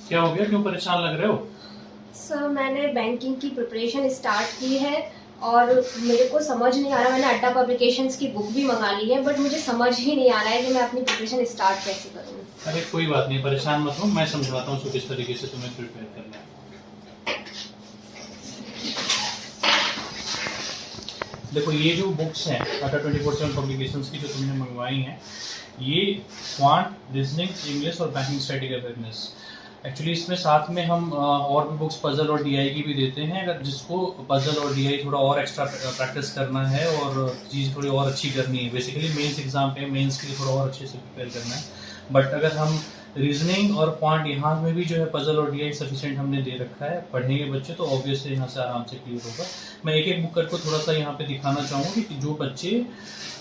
क्या हो गया, क्यों परेशान लग रहे हो? सर मैंने बैंकिंग की प्रिपरेशन स्टार्ट की है और मेरे को समझ नहीं आ रहा। मैंने अड्डा पब्लिकेशंस की बुक भी मंगा ली है, बट मुझे समझ ही नहीं आ रहा है कि मैं अपनी प्रिपरेशन स्टार्ट कैसे करूँ। अरे कोई बात नहीं, परेशान मत हो, मैं समझाता हूँ किस तरीके से तुम्हें प्रिपेयर करना है। देखो, ये जो बुक्स हैं टाटा 24/7 पब्लिकेशंस की जो तुमने मंगवाई हैं, ये क्वांट, रीजनिंग, इंग्लिश और बैंकिंग स्टडी अवेयरनेस। एक्चुअली इसमें साथ में हम और भी बुक्स पजल और डीआई की भी देते हैं। अगर जिसको पजल और डीआई थोड़ा और एक्स्ट्रा प्रैक्टिस करना है और चीज़ थोड़ी और अच्छी करनी है, बेसिकली मेंस एग्जाम पे मेंस के लिए थोड़ा और अच्छे से प्रिपेयर करना है। बट अगर हम रीजनिंग और क्वांट यहाँ में भी जो है पजल और डीआई सफिशिएंट हमने दे रखा है, पढ़ेंगे बच्चे तो ऑब्वियसली यहाँ से आराम से क्लियर होगा। मैं एक एक बुक करके थोड़ा सा यहाँ पे दिखाना चाहूँगी कि जो बच्चे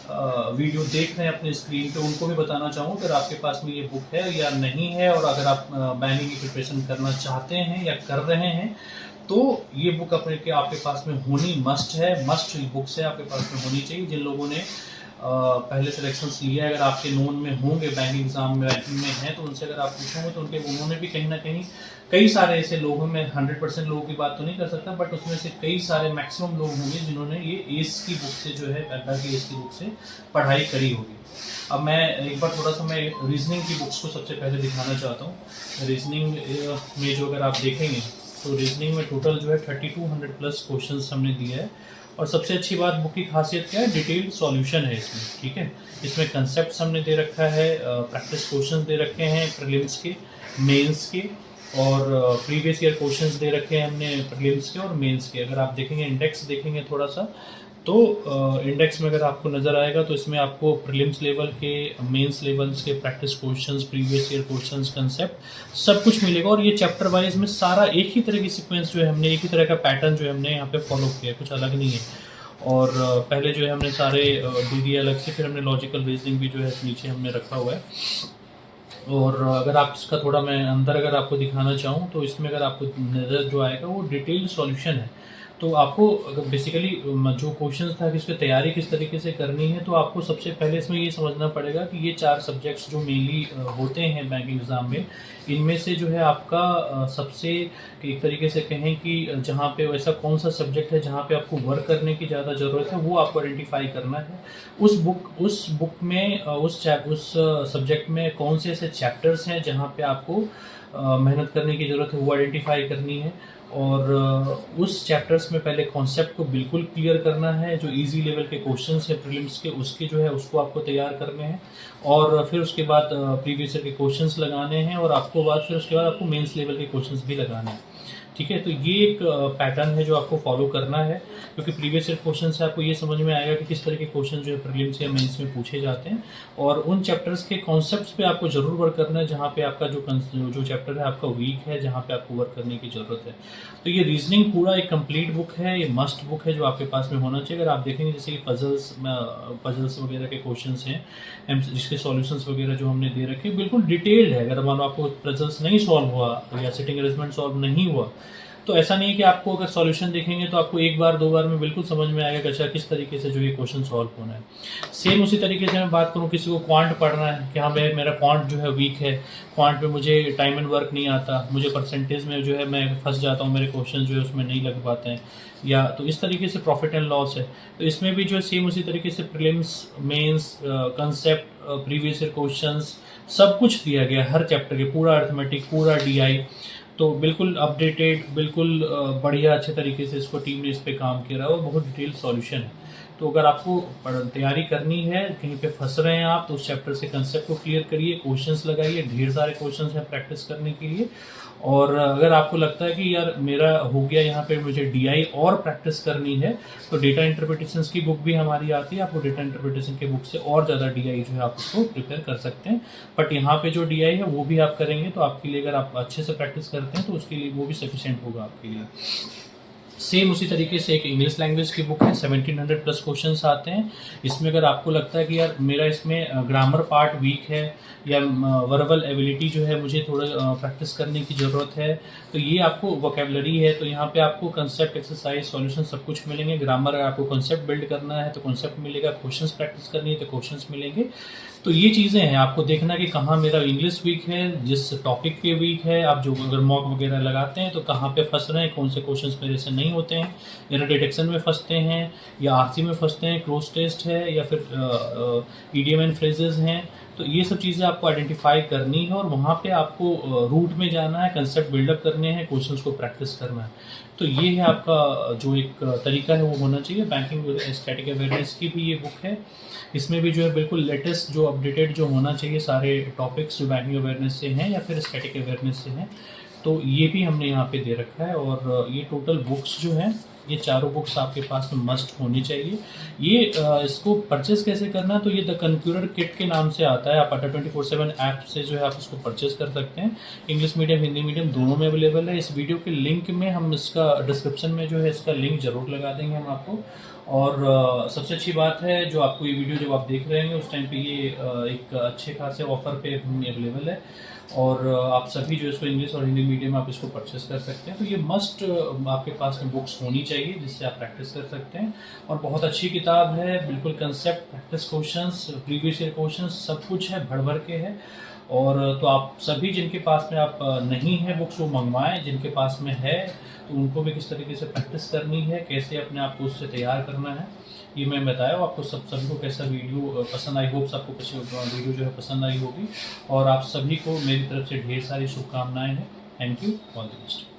वीडियो देख रहे हैं अपने स्क्रीन पे, उनको भी बताना चाहूँगा अगर आपके पास में ये बुक है या नहीं है, और अगर आप बैंकिंग की प्रिपरेशन करना चाहते हैं या कर रहे हैं तो ये बुक अपने आपके पास में होनी मस्ट है। मस्ट बुक्स है, आपके पास में होनी चाहिए। जिन लोगों ने पहले सिलेक्शंस लिया है, अगर आपके नोन में होंगे बैंकिंग एग्जाम में बैंकिंग में हैं, तो उनसे अगर आप पूछोगे तो उन्होंने भी कहीं ना कहीं कई सारे ऐसे लोग हैं, मैं 100% लोगों की बात तो नहीं कर सकता, बट उसमें से कई सारे मैक्सिमम लोग होंगे जिन्होंने ये एस की बुक से जो है अड्डा की एस की बुक से पढ़ाई करी होगी। अब मैं एक बार थोड़ा सा मैं रीजनिंग की बुक्स को सबसे पहले दिखाना चाहता हूँ। रीजनिंग में जो अगर आप देखेंगे तो रीजनिंग में टोटल जो है 3200 प्लस क्वेश्चन हमने दिया है। और सबसे अच्छी बात बुक की खासियत क्या है, डिटेल्ड सॉल्यूशन है इसमें। ठीक है, इसमें कंसेप्ट हमने दे रखा है, प्रैक्टिस क्वेश्चंस दे रखे हैं प्रीलिम्स के, मेंस के, और प्रीवियस ईयर क्वेश्चंस दे रखे हैं हमने प्रीलिम्स के और मेंस के। अगर आप देखेंगे इंडेक्स देखेंगे थोड़ा सा, तो इंडेक्स में अगर आपको नज़र आएगा तो इसमें आपको प्रीलिम्स लेवल के, मेंस लेवल्स के practice questions, previous year questions, concept सब कुछ मिलेगा। और ये चैप्टर वाइज में सारा एक ही तरह की सीक्वेंस जो है हमने, एक ही तरह का पैटर्न जो है हमने यहाँ पे फॉलो किया है, कुछ अलग नहीं है। और पहले जो है हमने सारे दे दिए अलग से, फिर हमने लॉजिकल रीजनिंग भी जो है नीचे हमने रखा हुआ है। और अगर आप इसका थोड़ा मैं अंदर अगर आपको दिखाना चाहूँ तो इसमें अगर आपको नज़र जो आएगा वो डिटेल्ड सॉल्यूशन है। तो आपको अगर बेसिकली जो क्वेश्चन था कि इसकी तैयारी किस तरीके से करनी है, तो आपको सबसे पहले इसमें ये समझना पड़ेगा कि ये 4 सब्जेक्ट्स जो मेनली होते हैं बैंकिंग एग्जाम में, इनमें से जो है आपका सबसे एक तरीके से कहें कि जहाँ पे वैसा कौन सा सब्जेक्ट है जहाँ पे आपको वर्क करने की ज़्यादा ज़रूरत है, वो आपको आइडेंटिफाई करना है। उस बुक में उस सब्जेक्ट में कौन से ऐसे चैप्टर्स हैं जहाँ पे आपको मेहनत करने की ज़रूरत है, वो आइडेंटिफाई करनी है। और उस चैप्टर्स में पहले कॉन्सेप्ट को बिल्कुल क्लियर करना है। जो इजी लेवल के क्वेश्चंस है प्रीलिम्स के, उसके जो है उसको आपको तैयार करने हैं। और फिर उसके बाद प्रीवियस ईयर के क्वेश्चंस लगाने हैं, और फिर उसके बाद आपको मेंस लेवल के क्वेश्चंस भी लगाने हैं। ठीक है, तो ये एक पैटर्न है जो आपको फॉलो करना है, क्योंकि प्रीवियस ईयर क्वेश्चन से आपको ये समझ में आएगा कि किस तरह के क्वेश्चन जो है प्रीलिम्स या मेंस में पूछे जाते हैं। और उन चैप्टर्स के कॉन्सेप्ट्स पे आपको जरूर वर्क करना है जहाँ पे आपका जो चैप्टर है आपका वीक है, जहाँ पे आपको वर्क करने की जरूरत है। तो ये रीजनिंग पूरा एक कंप्लीट बुक है, ये मस्ट बुक है जो आपके पास में होना चाहिए। अगर आप देखेंगे जैसे कि पजल्स वगैरह के क्वेश्चन हैं, जिसके सॉल्यूशंस वगैरह जो हमने दे रखे बिल्कुल डिटेल्ड है। अगर मान लो आपको पजल्स नहीं सॉल्व हुआ या सिटिंग अरेंजमेंट सॉल्व नहीं हुआ, तो ऐसा नहीं है कि आपको अगर सॉल्यूशन देखेंगे तो आपको एक बार दो बार में बिल्कुल समझ में आएगा कि अच्छा किस तरीके से जो ये क्वेश्चन सॉल्व होना है। सेम उसी तरीके से मैं बात करूँ, किसी को क्वांट पढ़ना है कि हाँ मेरा क्वांट जो है वीक है, क्वांट में मुझे टाइम एंड वर्क नहीं आता, मुझे परसेंटेज में जो है मैं फंस जाता हूँ, मेरे क्वेश्चन जो है उसमें नहीं लग पाते हैं, या तो इस तरीके से प्रॉफिट एंड लॉस है। तो इसमें भी जो है सेम उसी तरीके से prelims, mains, concept, previous year questions सब कुछ दिया गया हर चैप्टर के, पूरा अर्थमेटिक, पूरा डीआई। तो बिल्कुल अपडेटेड, बिल्कुल बढ़िया अच्छे तरीके से इसको टीम ने इस पे काम किया है और बहुत डिटेल सॉल्यूशन है। तो अगर आपको तैयारी करनी है, कहीं पे फंस रहे हैं आप, तो उस चैप्टर से कंसेप्ट को क्लियर करिए, क्वेश्चंस लगाइए, ढेर सारे क्वेश्चंस हैं प्रैक्टिस करने के लिए। और अगर आपको लगता है कि यार मेरा हो गया यहाँ पे, मुझे डीआई और प्रैक्टिस करनी है, तो डेटा इंटरप्रिटेशन की बुक भी हमारी आती है। आपको डेटा इंटरप्रिटेशन के बुक से और ज़्यादा डीआई जो है आप उसको प्रिपेयर कर सकते हैं। बट यहाँ पे जो डीआई है वो भी आप करेंगे तो आपके लिए, अगर आप अच्छे से प्रैक्टिस करते हैं तो उसके लिए वो भी सफिशिएंट होगा आपके लिए। सेम उसी तरीके से एक इंग्लिश लैंग्वेज की बुक है, 1700 प्लस क्वेश्चंस आते हैं। इसमें अगर आपको लगता है कि यार मेरा इसमें ग्रामर पार्ट वीक है या वर्बल एबिलिटी जो है मुझे थोड़ा प्रैक्टिस करने की ज़रूरत है, तो ये आपको वोकेबलरी है, तो यहाँ पे आपको कंसेप्ट, एक्सरसाइज, सॉल्यूशन सब कुछ मिलेंगे। ग्रामर अगर आपको कंसेप्ट बिल्ड करना है तो कंसेप्ट मिलेगा, क्वेश्चंस प्रैक्टिस करनी है तो क्वेश्चंस मिलेंगे। तो तो ये चीज़ें हैं, आपको देखना कि कहाँ मेरा इंग्लिश वीक है, जिस टॉपिक पे वीक है। आप जो अगर मॉक वगैरह लगाते हैं तो कहाँ पे फंस रहे हैं, कौन से क्वेश्चंस मेरे से नहीं होते हैं, एरर डिटेक्शन में फंसते हैं या आरसी में फंसते हैं, क्रॉस टेस्ट है या फिर ईडीएम एंड फ्रेजेस हैं। तो ये सब चीज़ें आपको आइडेंटिफाई करनी है और वहाँ पे आपको रूट में जाना है, कंसेप्ट बिल्डअप करने हैं, क्वेश्चंस को प्रैक्टिस करना है। तो ये है आपका जो एक तरीका है वो होना चाहिए। बैंकिंग स्टैटिक अवेयरनेस की भी ये बुक है। इसमें भी जो है बिल्कुल लेटेस्ट जो अपडेटेड जो होना चाहिए सारे टॉपिक्स जो बैंकिंग अवेयरनेस से हैं या फिर स्टैटिक अवेयरनेस से हैं, तो ये भी हमने यहाँ पे दे रखा है। और ये टोटल बुक्स जो हैं, ये चारों बुक्स आपके पास में मस्ट होनी चाहिए। ये इसको परचेस कैसे करना है, तो ये द कन्क्यूरर किट के नाम से आता है। आप अड्डा 24/7 ऐप से जो है आप इसको परचेस कर सकते हैं। इंग्लिश मीडियम हिंदी मीडियम दोनों में अवेलेबल है। इस वीडियो के लिंक में हम इसका डिस्क्रिप्शन में जो है इसका लिंक जरूर लगा देंगे हम आपको। और सबसे अच्छी बात है, जो आपको ये वीडियो जब आप देख रहे हैं उस टाइम पे ये एक अच्छे खासे ऑफर पे अवेलेबल है और आप सभी जो इसको इंग्लिश और हिंदी मीडियम में आप इसको परचेस कर सकते हैं। तो ये मस्ट आपके पास में बुक्स होनी चाहिए जिससे आप प्रैक्टिस कर सकते हैं। और बहुत अच्छी किताब है, बिल्कुल concept, practice questions, previous year questions सब कुछ है, भर भर के है। और तो आप सभी जिनके पास में आप नहीं है बुक्स वो मंगवाएं, जिनके पास में है तो उनको भी किस तरीके से प्रैक्टिस करनी है, कैसे अपने आप को उससे तैयार करना है, ये मैं बताया। आपको सभी को कैसा वीडियो पसंद आई, होप्स आपको कैसी वीडियो जो है पसंद आई होगी। और आप सभी को मेरी तरफ से ढेर सारी शुभकामनाएं हैं। Thank you, all the best.